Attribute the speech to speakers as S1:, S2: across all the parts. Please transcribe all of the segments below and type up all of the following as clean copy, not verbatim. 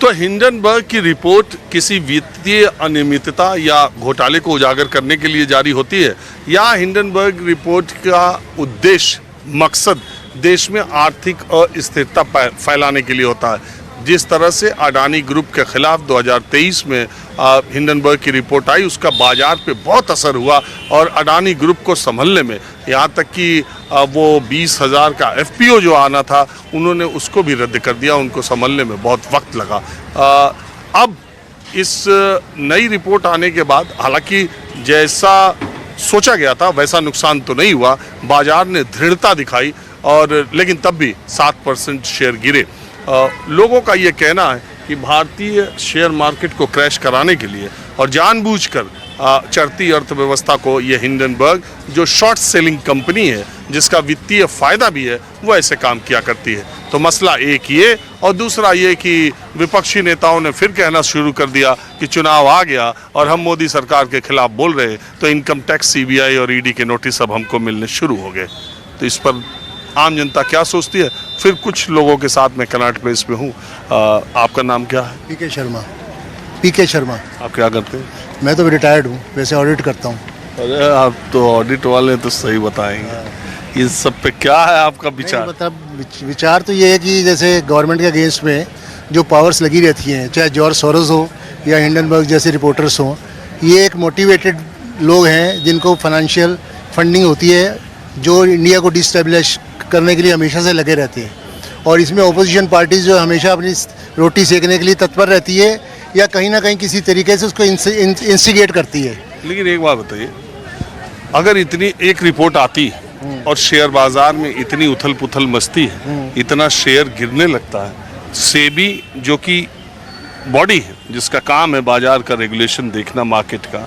S1: तो हिंडनबर्ग की रिपोर्ट किसी वित्तीय अनियमितता या घोटाले को उजागर करने के लिए जारी होती है, या हिंडनबर्ग रिपोर्ट का उद्देश्य मकसद देश में आर्थिक अस्थिरता फैलाने के लिए होता है। जिस तरह से अडानी ग्रुप के खिलाफ 2023 में हिंडनबर्ग की रिपोर्ट आई, उसका बाजार पे बहुत असर हुआ और अडानी ग्रुप को संभलने में, यहाँ तक कि वो 20,000 का FPO जो आना था उन्होंने उसको भी रद्द कर दिया, उनको संभलने में बहुत वक्त लगा। अब इस नई रिपोर्ट आने के बाद हालांकि जैसा सोचा गया था वैसा नुकसान तो नहीं हुआ, बाजार ने दृढ़ता दिखाई और लेकिन तब भी 7% शेयर गिरे। लोगों का ये कहना है कि भारतीय शेयर मार्केट को क्रैश कराने के लिए और जानबूझकर चढ़ती अर्थव्यवस्था को ये हिंडनबर्ग जो शॉर्ट सेलिंग कंपनी है जिसका वित्तीय फायदा भी है वो ऐसे काम किया करती है। तो मसला एक ये, और दूसरा ये कि विपक्षी नेताओं ने फिर कहना शुरू कर दिया कि चुनाव आ गया और हम मोदी सरकार के खिलाफ बोल रहे हैं तो इनकम टैक्स, CBI और ED के नोटिस अब हमको मिलने शुरू हो गए। तो इस पर आम जनता क्या सोचती है, फिर कुछ लोगों के साथ मैं कनॉट प्लेस में हूँ। आपका नाम क्या है?
S2: पीके शर्मा।
S1: आप क्या करते हैं?
S2: मैं तो रिटायर्ड हूँ, वैसे ऑडिट करता हूँ।
S1: अरे आप तो ऑडिट वाले तो सही बताएंगे। इस सब पे क्या है आपका विचार?
S2: मतलब विचार तो ये है कि जैसे गवर्नमेंट के अगेंस्ट में जो पावर्स लगी रहती हैं, चाहे जॉर्ज सोरोस हो या हिंडनबर्ग जैसे रिपोर्टर्स हों, ये एक मोटिवेटेड लोग हैं जिनको फाइनेंशियल फंडिंग होती है, जो इंडिया को डिस्टेबलिश करने के लिए हमेशा से लगे रहते हैं। और इसमें ओपोजिशन पार्टीज जो हमेशा अपनी रोटी सेकने के लिए तत्पर रहती है या कहीं ना कहीं किसी तरीके से उसको इंस्टिगेट करती है।
S1: लेकिन एक बात बताइए, अगर इतनी एक रिपोर्ट आती और शेयर बाजार में इतनी उथल पुथल मचती है, इतना शेयर गिरने लगता है, सेबी जो कि बॉडी है जिसका काम है बाजार का रेगुलेशन देखना मार्केट का,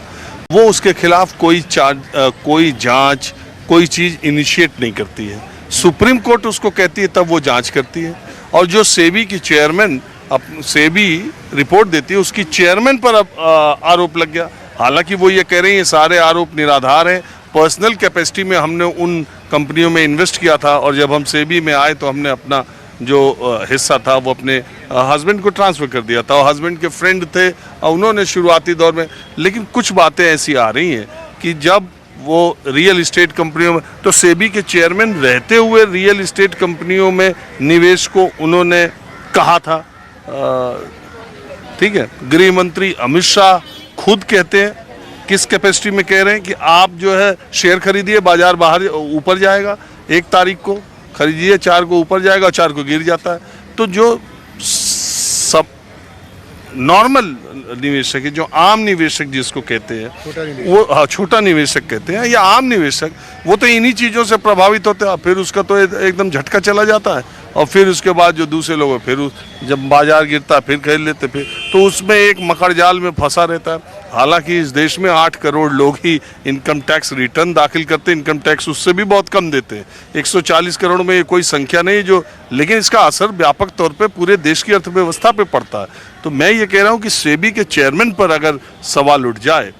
S1: वो उसके खिलाफ कोई जांच कोई चीज़ इनिशिएट नहीं करती है। सुप्रीम कोर्ट उसको कहती है तब वो जांच करती है। और जो सेबी की चेयरमैन सेबी रिपोर्ट देती है उसकी चेयरमैन पर अब आरोप लग गया। हालांकि वो ये कह रही है सारे आरोप निराधार हैं, पर्सनल कैपेसिटी में हमने उन कंपनियों में इन्वेस्ट किया था और जब हम सेबी में आए तो हमने अपना जो हिस्सा था वो अपने हस्बैंड को ट्रांसफ़र कर दिया था और हस्बैंड के फ्रेंड थे उन्होंने शुरुआती दौर में। लेकिन कुछ बातें ऐसी आ रही हैं कि जब वो रियल इस्टेट कंपनियों में, तो सेबी के चेयरमैन रहते हुए रियल इस्टेट कंपनियों में निवेश को उन्होंने कहा था। ठीक है, गृह मंत्री अमित शाह खुद कहते हैं, किस कैपेसिटी में कह रहे हैं कि आप जो है शेयर खरीदिए, बाजार बाहर ऊपर जाएगा, 1 तारीख को खरीदिए, 4 को ऊपर जाएगा, 4 को गिर जाता है। तो जो सब नॉर्मल निवेशक है, जो आम निवेशक जिसको कहते हैं वो छोटा निवेशक कहते हैं या आम निवेशक, वो तो इन्हीं चीज़ों से प्रभावित होते हैं। फिर उसका तो एकदम झटका चला जाता है और फिर उसके बाद जो दूसरे लोग हैं फिर जब बाजार गिरता है फिर खरीद लेते, फिर तो उसमें एक मकड़ जाल में फंसा रहता है। हालांकि इस देश में 8 करोड़ लोग ही इनकम टैक्स रिटर्न दाखिल करते हैं, इनकम टैक्स उससे भी बहुत कम देते हैं। 140 करोड़ में ये कोई संख्या नहीं जो, लेकिन इसका असर व्यापक तौर पे पूरे देश की अर्थव्यवस्था पे पड़ता है। तो मैं ये कह रहा हूँ कि सेबी के चेयरमैन पर अगर सवाल उठ जाए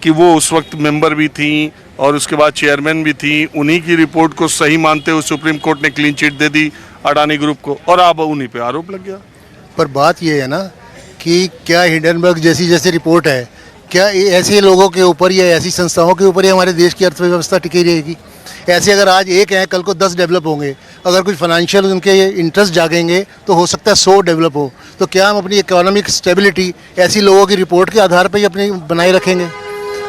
S1: कि वो उस वक्त मेंबर भी थी और उसके बाद चेयरमैन भी थी, उन्हीं की रिपोर्ट को सही मानते हुए सुप्रीम कोर्ट ने क्लीन चिट दे दी अडानी ग्रुप को और अब उन्हीं पे आरोप लग गया।
S2: पर बात ये है ना कि क्या हिंडनबर्ग जैसी रिपोर्ट है, क्या ऐसे लोगों के ऊपर या ऐसी संस्थाओं के ऊपर ही हमारे देश की अर्थव्यवस्था टिकी रहेगी? ऐसे अगर आज एक है कल को 10 डेवलप होंगे, अगर कुछ फाइनेंशियल उनके इंटरेस्ट जागेंगे तो हो सकता है 100 डेवलप हो। तो क्या हम अपनी इकोनॉमिक स्टेबिलिटी ऐसी लोगों की रिपोर्ट के आधार पर ही अपनी बनाए रखेंगे?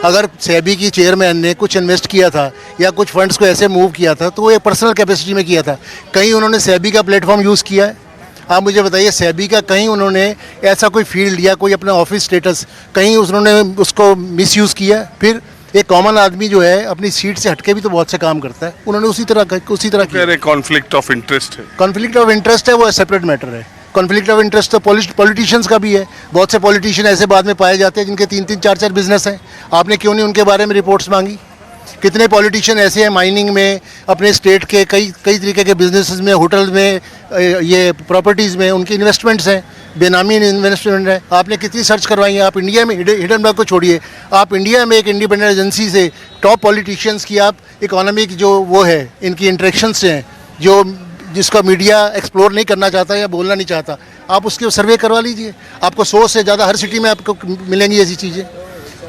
S2: अगर सेबी की चेयरमैन ने कुछ इन्वेस्ट किया था या कुछ फंड्स को ऐसे मूव किया था तो वो एक पर्सनल कैपेसिटी में किया था, कहीं उन्होंने सेबी का प्लेटफॉर्म यूज़ किया है? आप मुझे बताइए, सेबी का कहीं उन्होंने ऐसा कोई फील्ड या कोई अपना ऑफिस स्टेटस कहीं उन्होंने उसको मिसयूज़ किया? फिर एक कॉमन आदमी जो है अपनी सीट से हटके भी तो बहुत से काम करता है, उन्होंने उसी तरह किया।
S1: कॉन्फ्लिक्ट ऑफ इंटरेस्ट है,
S2: कॉन्फ्लिक्ट ऑफ इंटरेस्ट है, वो सेपरेट मैटर है। कॉन्फ्लिक्ट ऑफ इंटरेस्ट तो पॉलिटिशियंस का भी है। बहुत से पॉलिटिशियन ऐसे बाद में पाए जाते हैं जिनके 3-3, 4-4 बिजनेस हैं। आपने क्यों नहीं उनके बारे में रिपोर्ट्स मांगी? कितने पॉलिटिशियन ऐसे हैं माइनिंग में, अपने स्टेट के कई तरीके के बिजनेसेस में, होटल में, ये प्रॉपर्टीज़ में उनकी इन्वेस्टमेंट्स हैं, बेनामी इन्वेस्टमेंट है। आपने कितनी सर्च करवाई है? आप इंडिया में, हिंडनबर्ग को छोड़िए, आप इंडिया में एक इंडिपेंडेंट एजेंसी से टॉप पॉलिटिशियंस की आप इकोनॉमिक जो वो है इनकी इंटरेक्शंस हैं, जिसका मीडिया एक्सप्लोर नहीं करना चाहता या बोलना नहीं चाहता, आप उसके सर्वे करवा लीजिए, आपको 100 से ज़्यादा हर सिटी में आपको मिलेंगी ऐसी चीज़ें।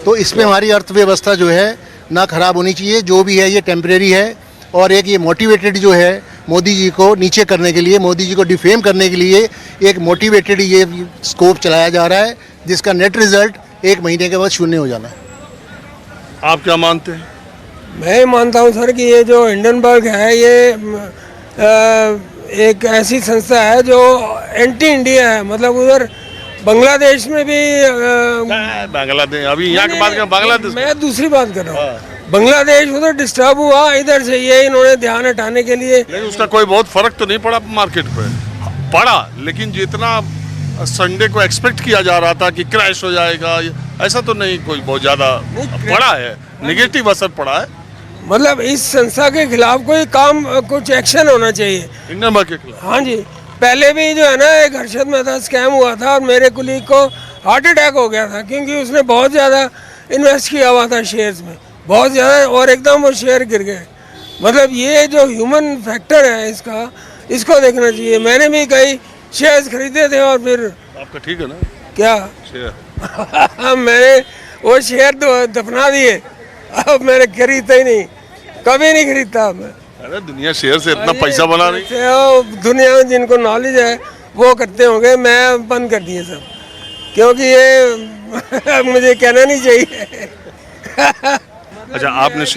S2: तो इसमें हमारी अर्थव्यवस्था जो है ना खराब होनी चाहिए, जो भी है ये टेम्परेरी है। और एक ये मोटिवेटेड जो है मोदी जी को नीचे करने के लिए, मोदी जी को डिफेम करने के लिए एक मोटिवेटेड ये स्कोप चलाया जा रहा है, जिसका नेट रिजल्ट 1 महीने के बाद शून्य हो जाना है।
S1: आप क्या मानते हैं?
S3: मैं मानता हूँ सर कि ये जो हिंडनबर्ग है ये एक ऐसी संस्था है जो एंटी इंडिया है। मतलब उधर बांग्लादेश में भी
S1: बांग्लादेश, अभी यहाँ की बात करें बांग्लादेश,
S3: मैं दूसरी बात कर रहा हूँ। बांग्लादेश उधर डिस्टर्ब हुआ, इधर से ये इन्होंने ध्यान हटाने के लिए,
S1: लेकिन उसका कोई बहुत फर्क तो नहीं पड़ा मार्केट पे। पड़ा, लेकिन जितना संडे को एक्सपेक्ट किया जा रहा था कि क्रैश हो जाएगा, ऐसा तो नहीं कोई बहुत ज्यादा पड़ा है, नेगेटिव असर पड़ा है
S3: मतलब इस संस्था के खिलाफ कोई काम, कुछ एक्शन होना चाहिए
S1: हिंडनबर्ग के खिलाफ।
S3: हाँ जी, पहले भी जो है ना एक हर्षद मेहता स्कैम हुआ था और मेरे कुलीग को हार्ट अटैक हो गया था, क्योंकि उसने बहुत ज़्यादा इन्वेस्ट किया हुआ था शेयर्स में, बहुत ज़्यादा, और एकदम वो शेयर गिर गए। मतलब ये जो ह्यूमन फैक्टर है इसका, इसको देखना चाहिए। मैंने भी कई शेयर्स खरीदे थे और फिर
S1: आपका ठीक है ना
S3: क्या
S1: शेयर?
S3: मैंने वो शेयर दफना दिए, अब मैंने खरीदता ही नहीं, कभी नहीं खरीदता मैं।
S1: अरे दुनिया शेयर से इतना पैसा बना रही।
S3: दुनिया में जिनको नॉलेज है वो करते होंगे, मैं बंद कर दिए सब, क्योंकि ये मुझे कहना नहीं चाहिए।
S1: अच्छा, आपने